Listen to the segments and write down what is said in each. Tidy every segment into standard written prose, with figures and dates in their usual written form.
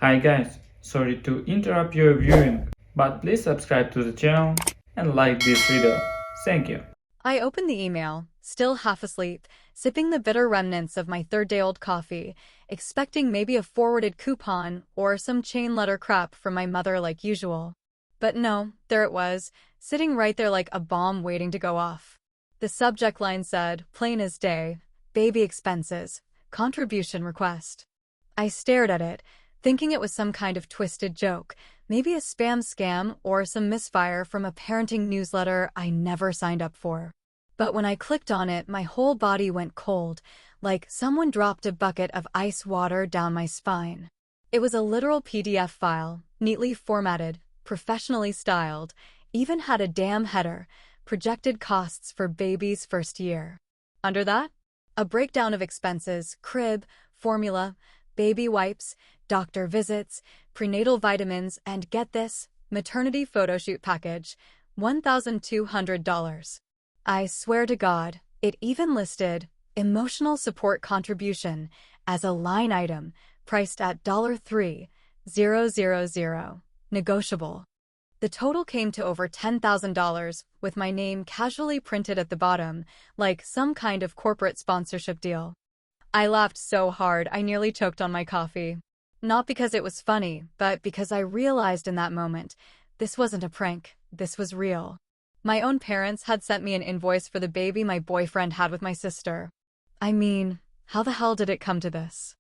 Hi guys, sorry to interrupt your viewing, but please subscribe to the channel and like this video. Thank you. I opened the email, still half asleep, sipping the bitter remnants of my third-day-old coffee, expecting maybe a forwarded coupon or some chain letter crap from my mother like usual. But no, there it was, sitting right there like a bomb waiting to go off. The subject line said, plain as day, baby expenses, contribution request. I stared at it, thinking it was some kind of twisted joke, maybe a spam scam or some misfire from a parenting newsletter I never signed up for. But when I clicked on it, my whole body went cold, like someone dropped a bucket of ice water down my spine. It was a literal PDF file, neatly formatted, professionally styled, even had a damn header, projected costs for baby's first year. Under that, a breakdown of expenses, crib, formula, baby wipes, doctor visits, prenatal vitamins, and get this, maternity photoshoot package, $1,200. I swear to God, it even listed emotional support contribution as a line item priced at $3,000, negotiable. The total came to over $10,000 with my name casually printed at the bottom, like some kind of corporate sponsorship deal. I laughed so hard I nearly choked on my coffee. Not because it was funny, but because I realized in that moment, this wasn't a prank, this was real. My own parents had sent me an invoice for the baby my boyfriend had with my sister. I mean, how the hell did it come to this?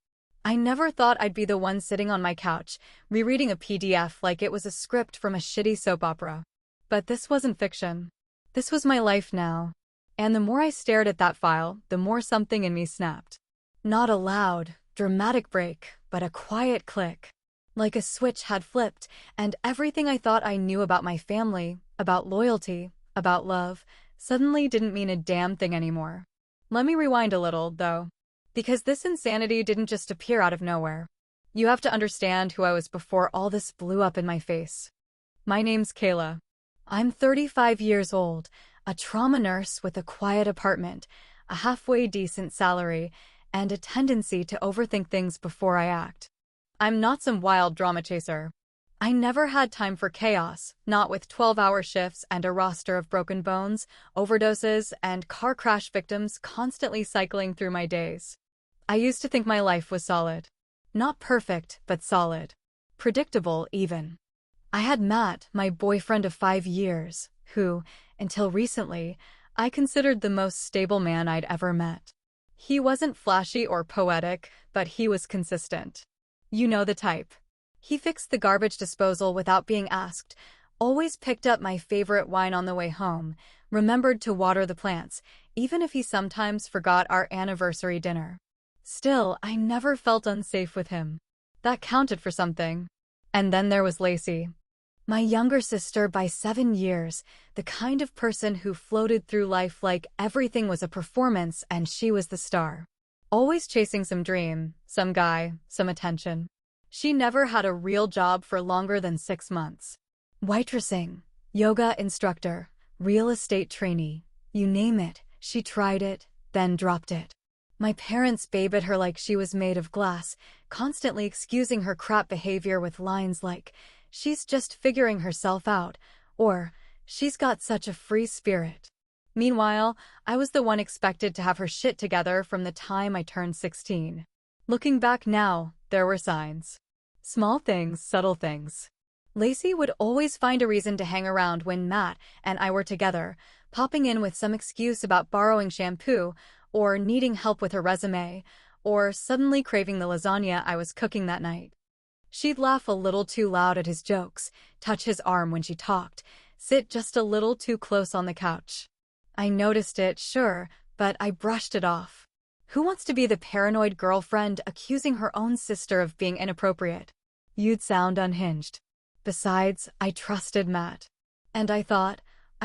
I never thought I'd be the one sitting on my couch, rereading a PDF like it was a script from a shitty soap opera. But this wasn't fiction. This was my life now. And the more I stared at that file, the more something in me snapped. Not a loud, dramatic break, but a quiet click. Like a switch had flipped, and everything I thought I knew about my family, about loyalty, about love, suddenly didn't mean a damn thing anymore. Let me rewind a little, though. Because this insanity didn't just appear out of nowhere. You have to understand who I was before all this blew up in my face. My name's Kayla. I'm 35 years old, a trauma nurse with a quiet apartment, a halfway decent salary, and a tendency to overthink things before I act. I'm not some wild drama chaser. I never had time for chaos, not with 12-hour shifts and a roster of broken bones, overdoses, and car crash victims constantly cycling through my days. I used to think my life was solid. Not perfect, but solid. Predictable, even. I had Matt, my boyfriend of 5 years, who, until recently, I considered the most stable man I'd ever met. He wasn't flashy or poetic, but he was consistent. You know the type. He fixed the garbage disposal without being asked, always picked up my favorite wine on the way home, remembered to water the plants, even if he sometimes forgot our anniversary dinner. Still, I never felt unsafe with him. That counted for something. And then there was Lacey. My younger sister by 7 years, the kind of person who floated through life like everything was a performance and she was the star. Always chasing some dream, some guy, some attention. She never had a real job for longer than 6 months. Waitressing, yoga instructor, real estate trainee, you name it, she tried it, then dropped it. My parents babed her like she was made of glass, constantly excusing her crap behavior with lines like, "She's just figuring herself out," or "She's got such a free spirit." Meanwhile, I was the one expected to have her shit together from the time I turned 16. Looking back now, there were signs. Small things, subtle things. Lacey would always find a reason to hang around when Matt and I were together, popping in with some excuse about borrowing shampoo, or needing help with her resume, or suddenly craving the lasagna I was cooking that night. She'd laugh a little too loud at his jokes, touch his arm when she talked, sit just a little too close on the couch. I noticed it, sure, but I brushed it off. Who wants to be the paranoid girlfriend accusing her own sister of being inappropriate? You'd sound unhinged. Besides, I trusted Matt. And I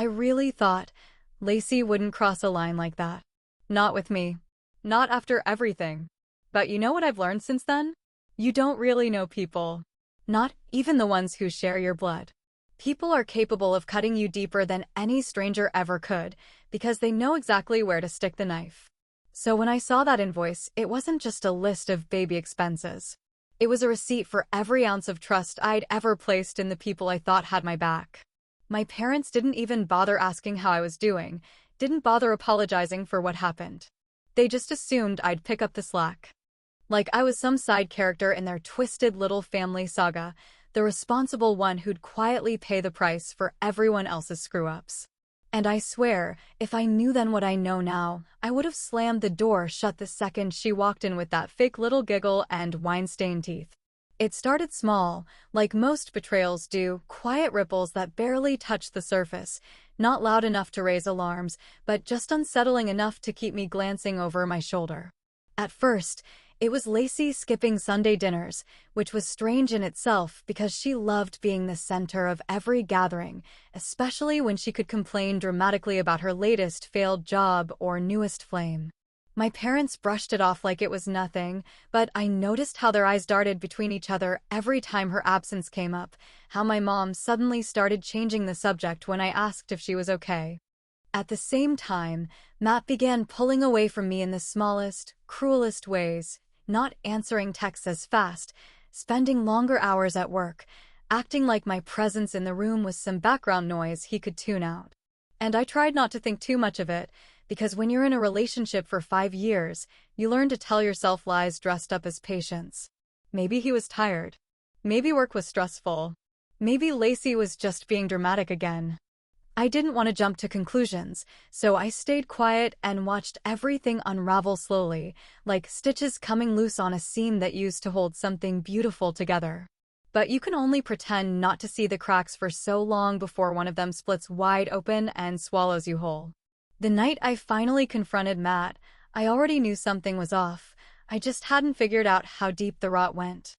really thought, Lacey wouldn't cross a line like that. Not with me. Not after everything. But you know what I've learned since then? You don't really know people. Not even the ones who share your blood. People are capable of cutting you deeper than any stranger ever could, because they know exactly where to stick the knife. So when I saw that invoice, it wasn't just a list of baby expenses. It was a receipt for every ounce of trust I'd ever placed in the people I thought had my back. My parents didn't even bother asking how I was doing, didn't bother apologizing for what happened. They just assumed I'd pick up the slack. Like I was some side character in their twisted little family saga, the responsible one who'd quietly pay the price for everyone else's screw-ups. And I swear, if I knew then what I know now, I would have slammed the door shut the second she walked in with that fake little giggle and wine-stained teeth. It started small, like most betrayals do, quiet ripples that barely touched the surface, not loud enough to raise alarms, but just unsettling enough to keep me glancing over my shoulder. At first, it was Lacey skipping Sunday dinners, which was strange in itself because she loved being the center of every gathering, especially when she could complain dramatically about her latest failed job or newest flame. My parents brushed it off like it was nothing, but I noticed how their eyes darted between each other every time her absence came up, how my mom suddenly started changing the subject when I asked if she was okay. At the same time, Matt began pulling away from me in the smallest, cruelest ways, not answering texts as fast, spending longer hours at work, acting like my presence in the room was some background noise he could tune out. And I tried not to think too much of it, because when you're in a relationship for 5 years, you learn to tell yourself lies dressed up as patience. Maybe he was tired. Maybe work was stressful. Maybe Lacey was just being dramatic again. I didn't want to jump to conclusions, so I stayed quiet and watched everything unravel slowly, like stitches coming loose on a seam that used to hold something beautiful together. But you can only pretend not to see the cracks for so long before one of them splits wide open and swallows you whole. The night I finally confronted Matt, I already knew something was off. I just hadn't figured out how deep the rot went.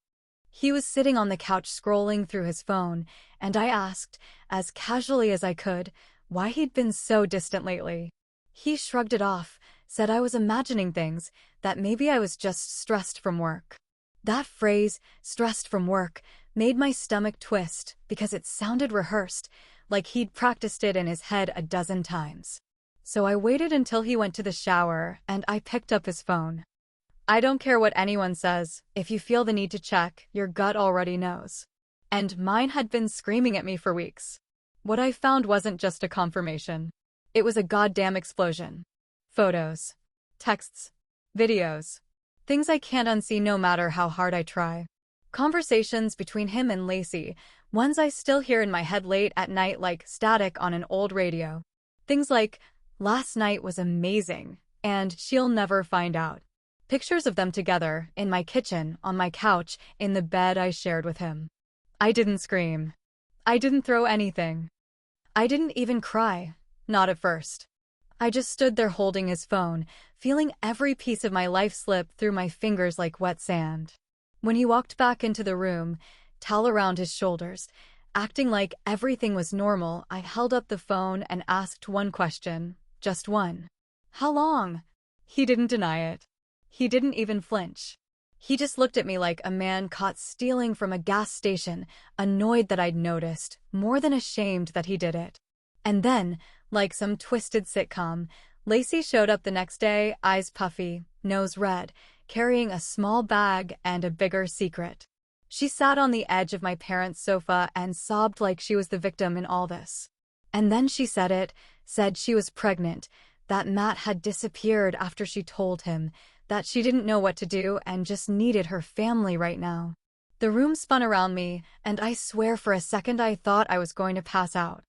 He was sitting on the couch scrolling through his phone, and I asked, as casually as I could, why he'd been so distant lately. He shrugged it off, said I was imagining things, that maybe I was just stressed from work. That phrase, stressed from work, made my stomach twist because it sounded rehearsed, like he'd practiced it in his head a dozen times. So I waited until he went to the shower, and I picked up his phone. I don't care what anyone says, if you feel the need to check, your gut already knows. And mine had been screaming at me for weeks. What I found wasn't just a confirmation. It was a goddamn explosion. Photos, texts, videos, things I can't unsee no matter how hard I try. Conversations between him and Lacey, ones I still hear in my head late at night like static on an old radio. Things like, "Last night was amazing," and "she'll never find out." Pictures of them together, in my kitchen, on my couch, in the bed I shared with him. I didn't scream. I didn't throw anything. I didn't even cry. Not at first. I just stood there holding his phone, feeling every piece of my life slip through my fingers like wet sand. When he walked back into the room, towel around his shoulders, acting like everything was normal, I held up the phone and asked one question, just one. How long? He didn't deny it. He didn't even flinch. He just looked at me like a man caught stealing from a gas station, annoyed that I'd noticed, more than ashamed that he did it. And then, like some twisted sitcom, Lacey showed up the next day, eyes puffy, nose red, carrying a small bag and a bigger secret. She sat on the edge of my parents' sofa and sobbed like she was the victim in all this. And then she said she was pregnant, that Matt had disappeared after she told him, that she didn't know what to do and just needed her family right now. The room spun around me, and I swear for a second I thought I was going to pass out.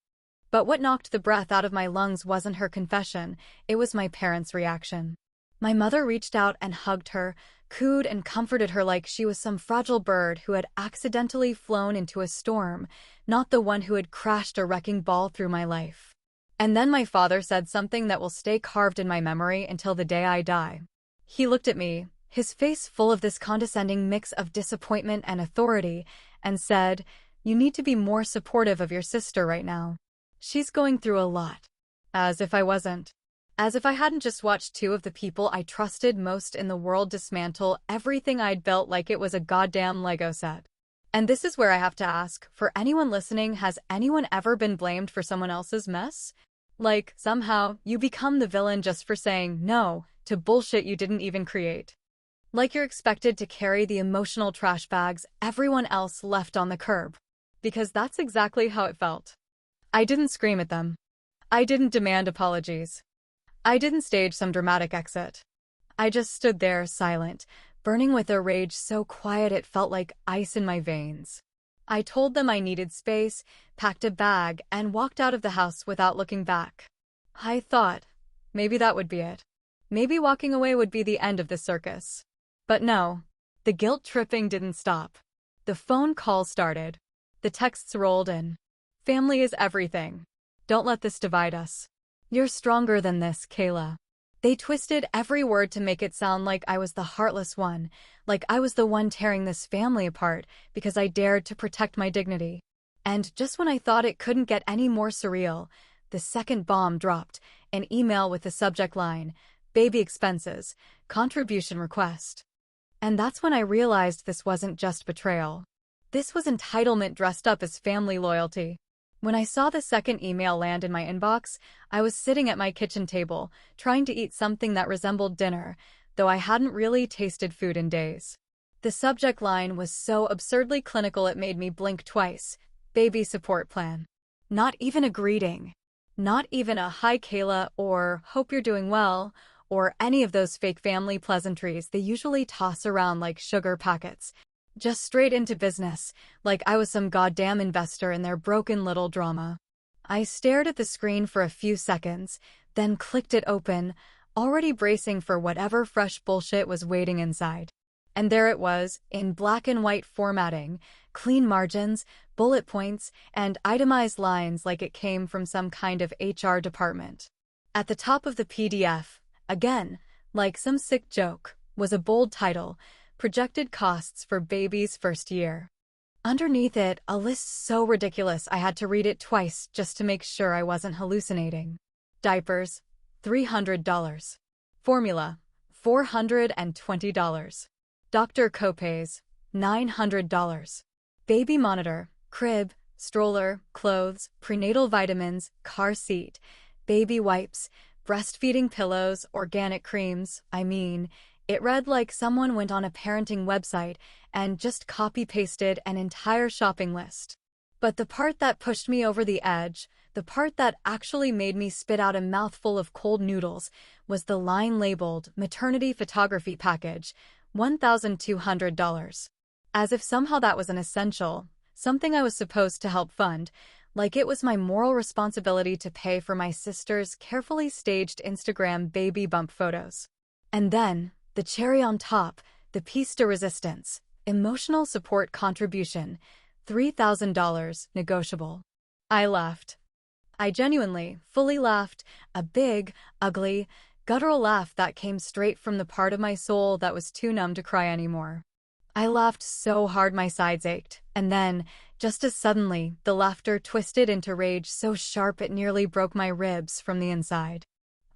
But what knocked the breath out of my lungs wasn't her confession, it was my parents' reaction. My mother reached out and hugged her, cooed and comforted her like she was some fragile bird who had accidentally flown into a storm, not the one who had crashed a wrecking ball through my life. And then my father said something that will stay carved in my memory until the day I die. He looked at me, his face full of this condescending mix of disappointment and authority, and said, "You need to be more supportive of your sister right now. She's going through a lot." As if I wasn't. As if I hadn't just watched two of the people I trusted most in the world dismantle everything I'd built like it was a goddamn Lego set. And this is where I have to ask, for anyone listening, has anyone ever been blamed for someone else's mess? Like, somehow, you become the villain just for saying no to bullshit you didn't even create. Like you're expected to carry the emotional trash bags everyone else left on the curb. Because that's exactly how it felt. I didn't scream at them. I didn't demand apologies. I didn't stage some dramatic exit. I just stood there, silent, burning with a rage so quiet it felt like ice in my veins. I told them I needed space, packed a bag, and walked out of the house without looking back. I thought, maybe that would be it. Maybe walking away would be the end of the circus. But no, the guilt tripping didn't stop. The phone calls started. The texts rolled in. Family is everything. Don't let this divide us. You're stronger than this, Kayla. They twisted every word to make it sound like I was the heartless one, like I was the one tearing this family apart because I dared to protect my dignity. And just when I thought it couldn't get any more surreal, the second bomb dropped, an email with the subject line, "Baby expenses, contribution request." And that's when I realized this wasn't just betrayal. This was entitlement dressed up as family loyalty. When I saw the second email land in my inbox, I was sitting at my kitchen table, trying to eat something that resembled dinner, though I hadn't really tasted food in days. The subject line was so absurdly clinical it made me blink twice. Baby support plan. Not even a greeting. Not even a "Hi Kayla" or "Hope you're doing well," or any of those fake family pleasantries they usually toss around like sugar packets. Just straight into business, like I was some goddamn investor in their broken little drama. I stared at the screen for a few seconds, then clicked it open, already bracing for whatever fresh bullshit was waiting inside. And there it was, in black and white formatting, clean margins, bullet points, and itemized lines like it came from some kind of HR department. At the top of the PDF, again, like some sick joke, was a bold title, "Projected Costs for Baby's First Year." Underneath it, a list so ridiculous I had to read it twice just to make sure I wasn't hallucinating. Diapers, $300. Formula, $420. Doctor copays, $900. Baby monitor, crib, stroller, clothes, prenatal vitamins, car seat, baby wipes, breastfeeding pillows, organic creams, it read like someone went on a parenting website and just copy-pasted an entire shopping list. But the part that pushed me over the edge, the part that actually made me spit out a mouthful of cold noodles, was the line labeled "Maternity Photography Package, $1,200. As if somehow that was an essential, something I was supposed to help fund, like it was my moral responsibility to pay for my sister's carefully staged Instagram baby bump photos. And then, the cherry on top, the piece de resistance, emotional support contribution, $3,000, negotiable. I laughed. I genuinely, fully laughed, a big, ugly, guttural laugh that came straight from the part of my soul that was too numb to cry anymore. I laughed so hard my sides ached, and then, just as suddenly, the laughter twisted into rage so sharp it nearly broke my ribs from the inside.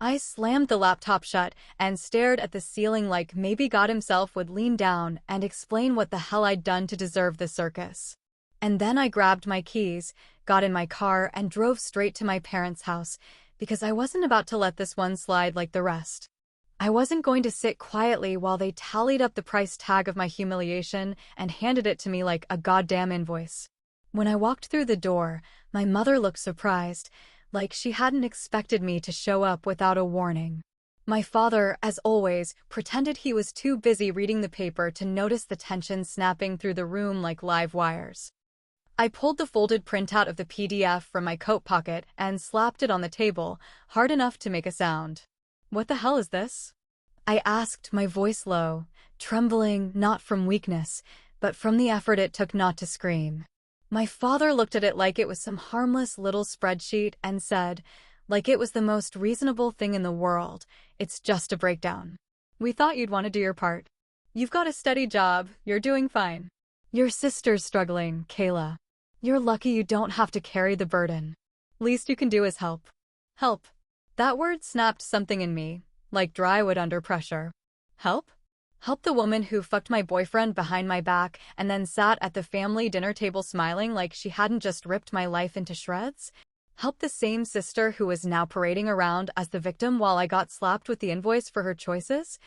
I slammed the laptop shut and stared at the ceiling like maybe God himself would lean down and explain what the hell I'd done to deserve this circus. And then I grabbed my keys, got in my car, and drove straight to my parents' house, because I wasn't about to let this one slide like the rest. I wasn't going to sit quietly while they tallied up the price tag of my humiliation and handed it to me like a goddamn invoice. When I walked through the door, my mother looked surprised, like she hadn't expected me to show up without a warning. My father, as always, pretended he was too busy reading the paper to notice the tension snapping through the room like live wires. I pulled the folded printout of the PDF from my coat pocket and slapped it on the table, hard enough to make a sound. "What the hell is this?" I asked, my voice low, trembling not from weakness, but from the effort it took not to scream. My father looked at it like it was some harmless little spreadsheet and said, like it was the most reasonable thing in the world, "It's just a breakdown. We thought you'd want to do your part. You've got a steady job, you're doing fine. Your sister's struggling, Kayla. You're lucky you don't have to carry the burden. Least you can do is help." Help. That word snapped something in me, like dry wood under pressure. Help? Help the woman who fucked my boyfriend behind my back and then sat at the family dinner table smiling like she hadn't just ripped my life into shreds? Help the same sister who was now parading around as the victim while I got slapped with the invoice for her choices?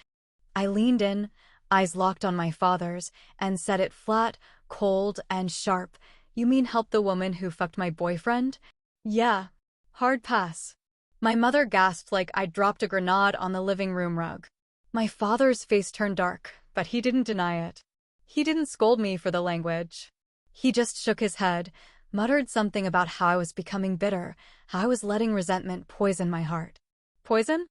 I leaned in, eyes locked on my father's, and said it flat, cold, and sharp. "You mean help the woman who fucked my boyfriend?" "Yeah. Hard pass." My mother gasped like I'd dropped a grenade on the living room rug. My father's face turned dark, but he didn't deny it. He didn't scold me for the language. He just shook his head, muttered something about how I was becoming bitter, how I was letting resentment poison my heart. Poison?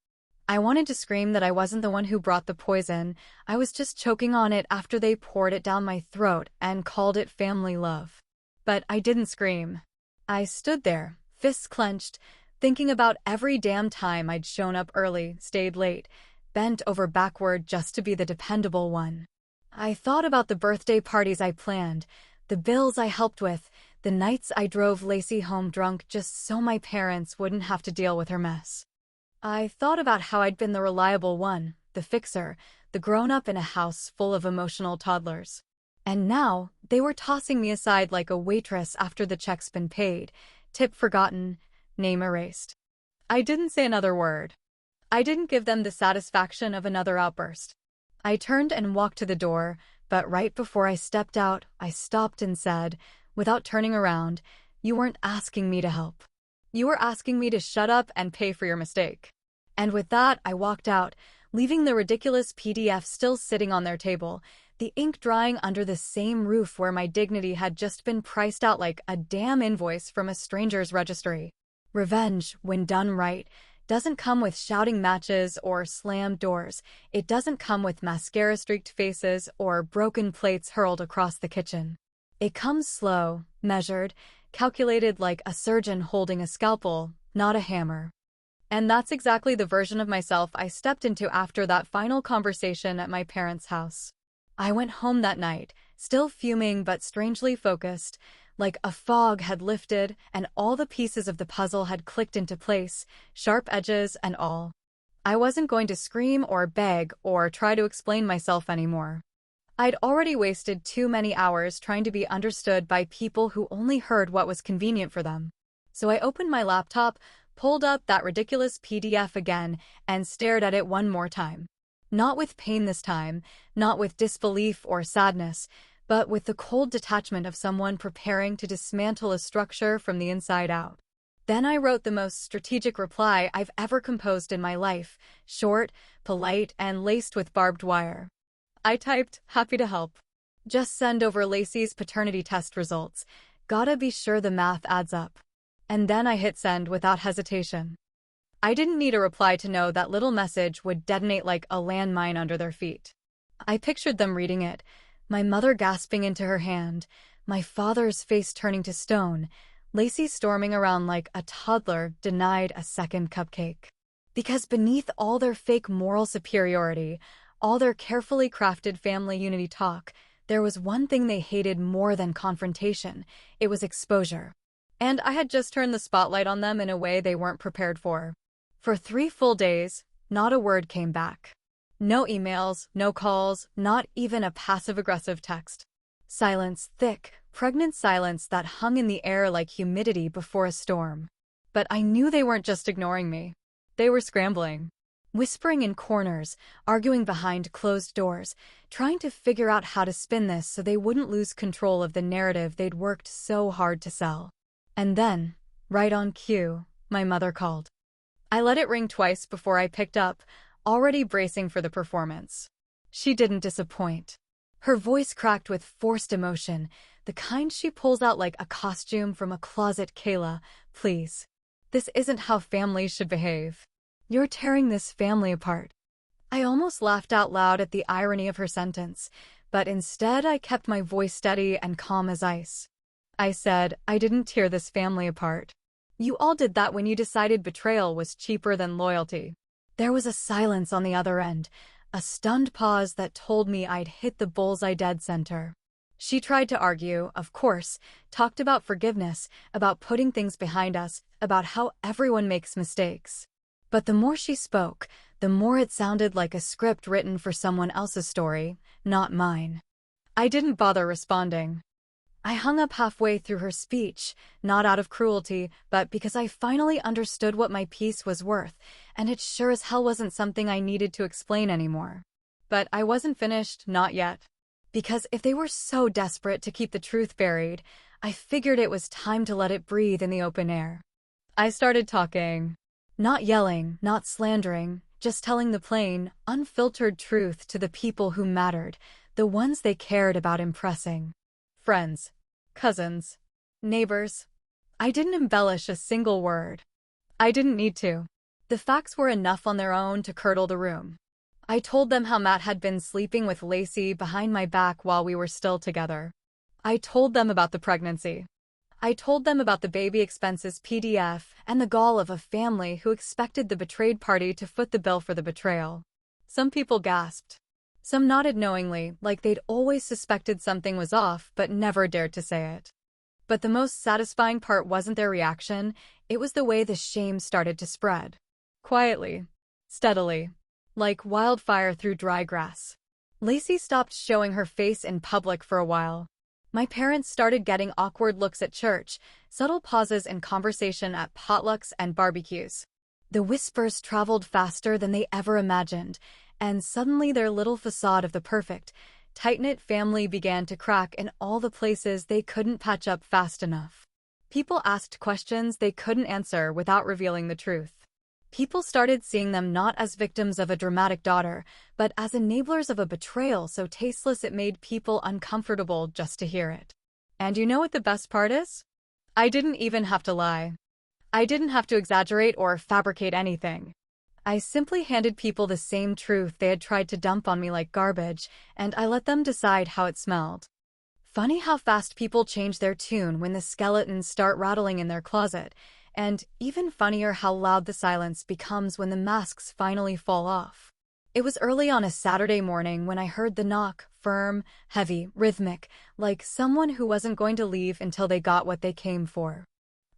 I wanted to scream that I wasn't the one who brought the poison. I was just choking on it after they poured it down my throat and called it family love. But I didn't scream. I stood there, fists clenched, thinking about every damn time I'd shown up early, stayed late, bent over backward just to be the dependable one. I thought about the birthday parties I planned, the bills I helped with, the nights I drove Lacey home drunk just so my parents wouldn't have to deal with her mess. I thought about how I'd been the reliable one, the fixer, the grown-up in a house full of emotional toddlers. And now, they were tossing me aside like a waitress after the check's been paid, tip forgotten, name erased. I didn't say another word. I didn't give them the satisfaction of another outburst. I turned and walked to the door, but right before I stepped out, I stopped and said, without turning around, "You weren't asking me to help. You were asking me to shut up and pay for your mistake." And with that, I walked out, leaving the ridiculous PDF still sitting on their table, the ink drying under the same roof where my dignity had just been priced out like a damn invoice from a stranger's registry. Revenge, when done right, doesn't come with shouting matches or slammed doors. It doesn't come with mascara-streaked faces or broken plates hurled across the kitchen. It comes slow, measured, calculated like a surgeon holding a scalpel, not a hammer. And that's exactly the version of myself I stepped into after that final conversation at my parents' house. I went home that night, still fuming but strangely focused, like a fog had lifted and all the pieces of the puzzle had clicked into place, sharp edges and all. I wasn't going to scream or beg or try to explain myself anymore. I'd already wasted too many hours trying to be understood by people who only heard what was convenient for them. So I opened my laptop, pulled up that ridiculous PDF again, and stared at it one more time. Not with pain this time, not with disbelief or sadness, but with the cold detachment of someone preparing to dismantle a structure from the inside out. Then I wrote the most strategic reply I've ever composed in my life, short, polite, and laced with barbed wire. I typed, "Happy to help. Just send over Lacey's paternity test results. Gotta be sure the math adds up." And then I hit send without hesitation. I didn't need a reply to know that little message would detonate like a landmine under their feet. I pictured them reading it, my mother gasping into her hand, my father's face turning to stone, Lacey storming around like a toddler denied a second cupcake. Because beneath all their fake moral superiority, all their carefully crafted family unity talk, there was one thing they hated more than confrontation. It was exposure. And I had just turned the spotlight on them in a way they weren't prepared for. For 3 full days, not a word came back. No emails, no calls, not even a passive-aggressive text. Silence, thick, pregnant silence that hung in the air like humidity before a storm. But I knew they weren't just ignoring me. They were scrambling. Whispering in corners, arguing behind closed doors, trying to figure out how to spin this so they wouldn't lose control of the narrative they'd worked so hard to sell. And then, right on cue, my mother called. I let it ring twice before I picked up, already bracing for the performance. She didn't disappoint. Her voice cracked with forced emotion, the kind she pulls out like a costume from a closet. "Kayla, please. This isn't how families should behave. You're tearing this family apart." I almost laughed out loud at the irony of her sentence, but instead I kept my voice steady and calm as ice. I said, "I didn't tear this family apart. You all did that when you decided betrayal was cheaper than loyalty." There was a silence on the other end, a stunned pause that told me I'd hit the bullseye dead center. She tried to argue, of course, talked about forgiveness, about putting things behind us, about how everyone makes mistakes. But the more she spoke, the more it sounded like a script written for someone else's story, not mine. I didn't bother responding. I hung up halfway through her speech, not out of cruelty, but because I finally understood what my piece was worth, and it sure as hell wasn't something I needed to explain anymore. But I wasn't finished, not yet. Because if they were so desperate to keep the truth buried, I figured it was time to let it breathe in the open air. I started talking. Not yelling, not slandering, just telling the plain, unfiltered truth to the people who mattered, the ones they cared about impressing. Friends, cousins, neighbors. I didn't embellish a single word. I didn't need to. The facts were enough on their own to curdle the room. I told them how Matt had been sleeping with Lacey behind my back while we were still together. I told them about the pregnancy. I told them about the baby expenses PDF and the gall of a family who expected the betrayed party to foot the bill for the betrayal. Some people gasped. Some nodded knowingly, like they'd always suspected something was off but never dared to say it. But the most satisfying part wasn't their reaction, it was the way the shame started to spread. Quietly, steadily, like wildfire through dry grass. Lacey stopped showing her face in public for a while. My parents started getting awkward looks at church, subtle pauses in conversation at potlucks and barbecues. The whispers traveled faster than they ever imagined, and suddenly their little facade of the perfect, tight-knit family began to crack in all the places they couldn't patch up fast enough. People asked questions they couldn't answer without revealing the truth. People started seeing them not as victims of a dramatic daughter, but as enablers of a betrayal so tasteless it made people uncomfortable just to hear it. And you know what the best part is? I didn't even have to lie. I didn't have to exaggerate or fabricate anything. I simply handed people the same truth they had tried to dump on me like garbage, and I let them decide how it smelled. Funny how fast people change their tune when the skeletons start rattling in their closet, and even funnier how loud the silence becomes when the masks finally fall off. It was early on a Saturday morning when I heard the knock, firm, heavy, rhythmic, like someone who wasn't going to leave until they got what they came for.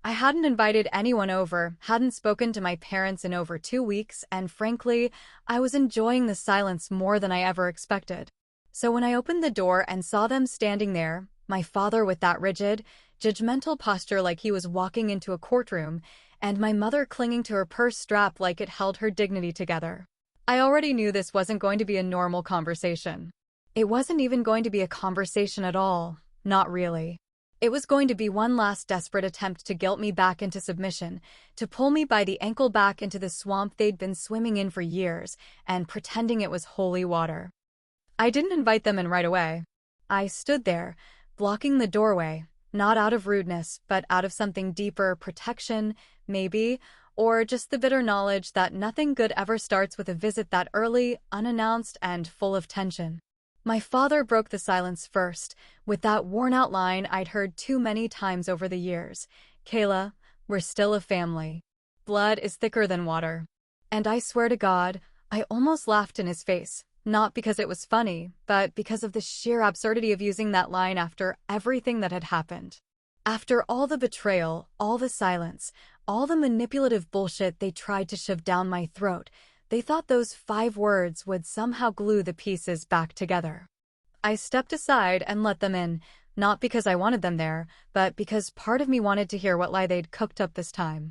I hadn't invited anyone over, hadn't spoken to my parents in over 2 weeks, and frankly, I was enjoying the silence more than I ever expected. So when I opened the door and saw them standing there, my father with that rigid, judgmental posture like he was walking into a courtroom, and my mother clinging to her purse strap like it held her dignity together, I already knew this wasn't going to be a normal conversation. It wasn't even going to be a conversation at all, not really. It was going to be one last desperate attempt to guilt me back into submission, to pull me by the ankle back into the swamp they'd been swimming in for years, and pretending it was holy water. I didn't invite them in right away. I stood there, blocking the doorway, not out of rudeness, but out of something deeper, protection, maybe, or just the bitter knowledge that nothing good ever starts with a visit that early, unannounced, and full of tension. My father broke the silence first, with that worn-out line I'd heard too many times over the years. "Kayla, we're still a family. Blood is thicker than water." And I swear to God, I almost laughed in his face, not because it was funny, but because of the sheer absurdity of using that line after everything that had happened. After all the betrayal, all the silence, all the manipulative bullshit they tried to shove down my throat, they thought those 5 words would somehow glue the pieces back together. I stepped aside and let them in, not because I wanted them there, but because part of me wanted to hear what lie they'd cooked up this time.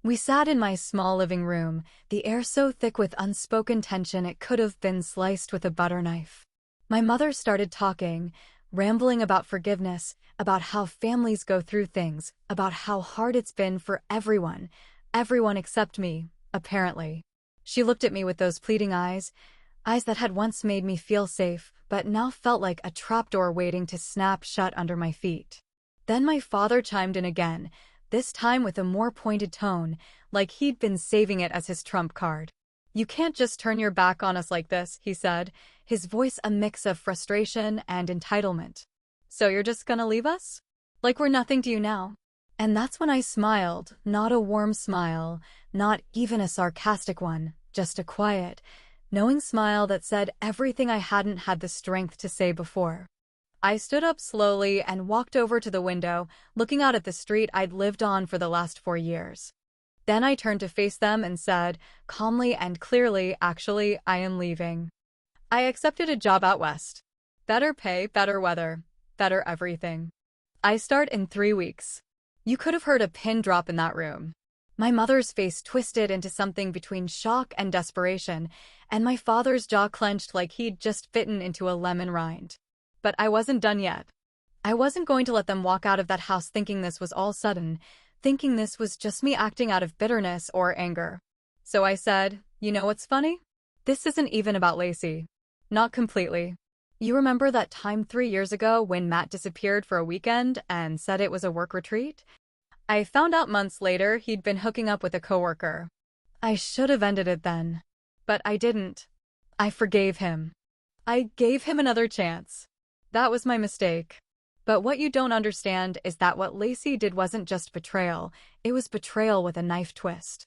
We sat in my small living room, the air so thick with unspoken tension it could have been sliced with a butter knife. My mother started talking, rambling about forgiveness, about how families go through things, about how hard it's been for everyone except me, apparently. She looked at me with those pleading eyes that had once made me feel safe, but now felt like a trapdoor waiting to snap shut under my feet. Then my father chimed in again, this time with a more pointed tone, like he'd been saving it as his trump card. "You can't just turn your back on us like this," he said, his voice a mix of frustration and entitlement. "So you're just gonna leave us? Like we're nothing to you now?" And that's when I smiled, not a warm smile, not even a sarcastic one, just a quiet, knowing smile that said everything I hadn't had the strength to say before. I stood up slowly and walked over to the window, looking out at the street I'd lived on for the last 4 years. Then I turned to face them and said, calmly and clearly, actually, I am leaving. I accepted a job out west. Better pay, better weather, better everything. I start in 3 weeks. You could have heard a pin drop in that room. My mother's face twisted into something between shock and desperation, and my father's jaw clenched like he'd just bitten into a lemon rind. But I wasn't done yet. I wasn't going to let them walk out of that house thinking this was all sudden, thinking this was just me acting out of bitterness or anger. So I said, "You know what's funny? This isn't even about Lacey." Not completely. You remember that time 3 years ago when Matt disappeared for a weekend and said it was a work retreat? I found out months later he'd been hooking up with a coworker. I should have ended it then. But I didn't. I forgave him. I gave him another chance. That was my mistake. But what you don't understand is that what Lacey did wasn't just betrayal, it was betrayal with a knife twist.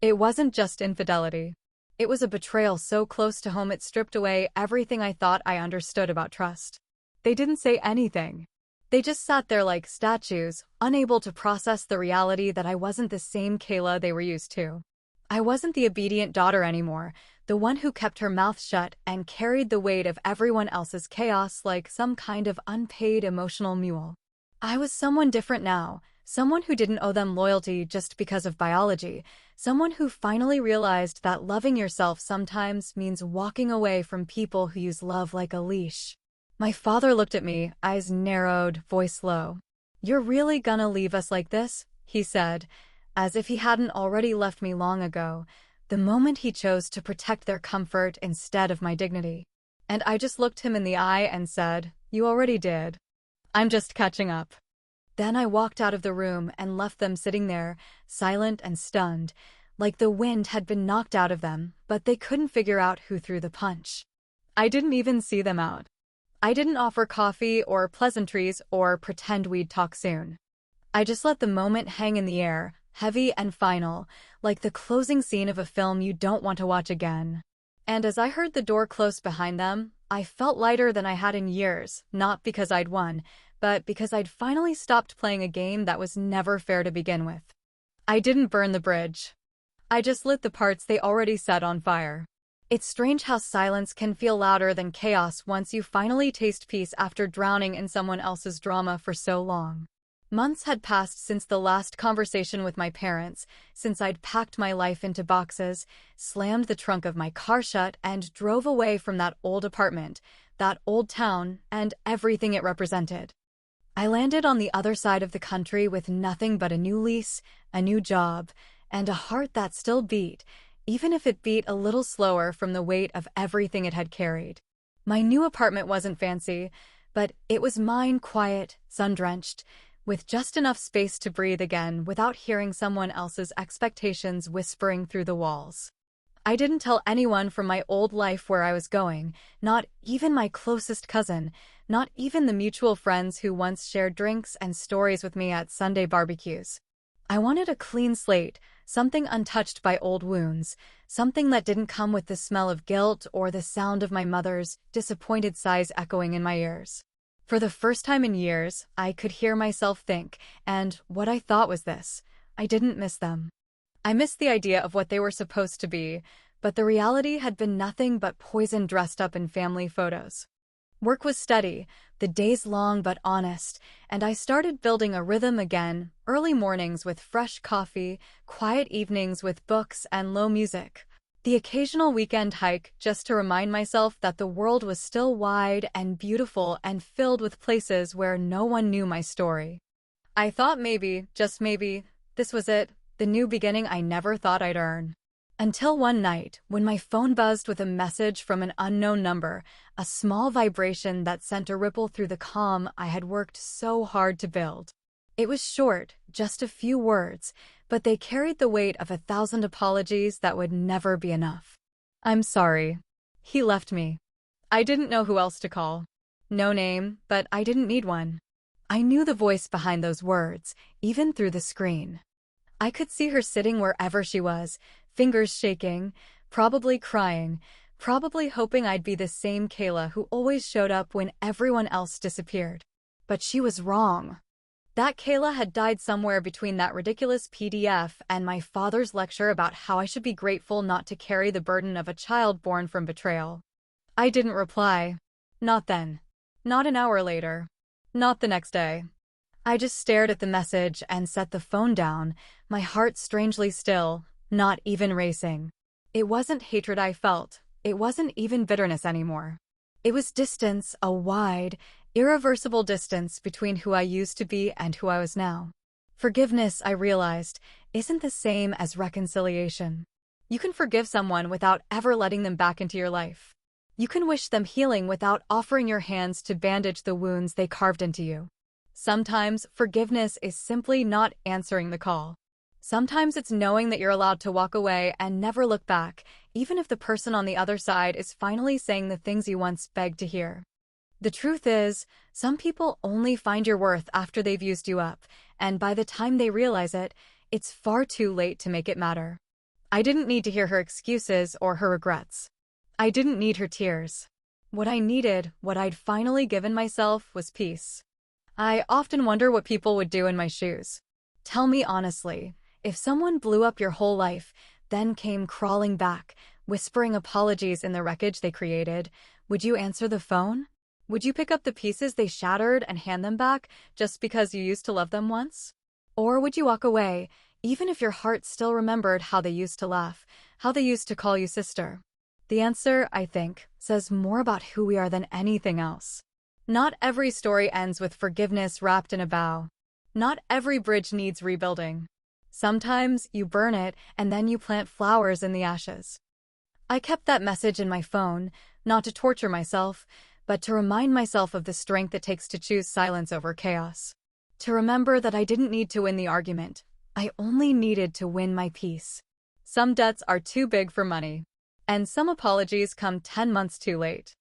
It wasn't just infidelity. It was a betrayal so close to home it stripped away everything I thought I understood about trust. They didn't say anything. They just sat there like statues, unable to process the reality that I wasn't the same Kayla they were used to. I wasn't the obedient daughter anymore, the one who kept her mouth shut and carried the weight of everyone else's chaos like some kind of unpaid emotional mule. I was someone different now, someone who didn't owe them loyalty just because of biology, someone who finally realized that loving yourself sometimes means walking away from people who use love like a leash. My father looked at me, eyes narrowed, voice low. "You're really gonna leave us like this?" he said, as if he hadn't already left me long ago, the moment he chose to protect their comfort instead of my dignity. And I just looked him in the eye and said, "You already did. I'm just catching up." Then I walked out of the room and left them sitting there, silent and stunned, like the wind had been knocked out of them, but they couldn't figure out who threw the punch. I didn't even see them out. I didn't offer coffee or pleasantries or pretend we'd talk soon. I just let the moment hang in the air, heavy and final, like the closing scene of a film you don't want to watch again. And as I heard the door close behind them, I felt lighter than I had in years, not because I'd won, but because I'd finally stopped playing a game that was never fair to begin with. I didn't burn the bridge. I just lit the parts they already set on fire. It's strange how silence can feel louder than chaos once you finally taste peace after drowning in someone else's drama for so long. Months had passed since the last conversation with my parents, since I'd packed my life into boxes, slammed the trunk of my car shut, and drove away from that old apartment, that old town, and everything it represented. I landed on the other side of the country with nothing but a new lease, a new job, and a heart that still beat, even if it beat a little slower from the weight of everything it had carried. My new apartment wasn't fancy, but it was mine, quiet, sun-drenched, with just enough space to breathe again without hearing someone else's expectations whispering through the walls. I didn't tell anyone from my old life where I was going, not even my closest cousin, not even the mutual friends who once shared drinks and stories with me at Sunday barbecues. I wanted a clean slate, something untouched by old wounds, something that didn't come with the smell of guilt or the sound of my mother's disappointed sighs echoing in my ears. For the first time in years, I could hear myself think, and what I thought was this: I didn't miss them. I missed the idea of what they were supposed to be, but the reality had been nothing but poison dressed up in family photos. Work was steady, the days long but honest, and I started building a rhythm again, early mornings with fresh coffee, quiet evenings with books and low music. The occasional weekend hike just to remind myself that the world was still wide and beautiful and filled with places where no one knew my story. I thought maybe, just maybe, this was it, the new beginning I never thought I'd earn. Until one night, when my phone buzzed with a message from an unknown number, a small vibration that sent a ripple through the calm I had worked so hard to build. It was short, just a few words, but they carried the weight of 1,000 apologies that would never be enough. "I'm sorry." He left me. I didn't know who else to call. No name, but I didn't need one. I knew the voice behind those words, even through the screen. I could see her sitting wherever she was, fingers shaking, probably crying, probably hoping I'd be the same Kayla who always showed up when everyone else disappeared. But she was wrong. That Kayla had died somewhere between that ridiculous PDF and my father's lecture about how I should be grateful not to carry the burden of a child born from betrayal. I didn't reply. Not then. Not an hour later. Not the next day. I just stared at the message and set the phone down, my heart strangely still, not even racing. It wasn't hatred I felt. It wasn't even bitterness anymore. It was distance, a wide, irreversible distance between who I used to be and who I was now. Forgiveness, I realized, isn't the same as reconciliation. You can forgive someone without ever letting them back into your life. You can wish them healing without offering your hands to bandage the wounds they carved into you. Sometimes forgiveness is simply not answering the call. Sometimes it's knowing that you're allowed to walk away and never look back, even if the person on the other side is finally saying the things you once begged to hear. The truth is, some people only find your worth after they've used you up, and by the time they realize it, it's far too late to make it matter. I didn't need to hear her excuses or her regrets. I didn't need her tears. What I needed, what I'd finally given myself, was peace. I often wonder what people would do in my shoes. Tell me honestly, if someone blew up your whole life, then came crawling back, whispering apologies in the wreckage they created, would you answer the phone? Would you pick up the pieces they shattered and hand them back just because you used to love them once? Or would you walk away, even if your heart still remembered how they used to laugh, how they used to call you sister? The answer, I think, says more about who we are than anything else. Not every story ends with forgiveness wrapped in a bow. Not every bridge needs rebuilding. Sometimes you burn it and then you plant flowers in the ashes. I kept that message in my phone, not to torture myself, but to remind myself of the strength it takes to choose silence over chaos. To remember that I didn't need to win the argument. I only needed to win my peace. Some debts are too big for money. And some apologies come 10 months too late.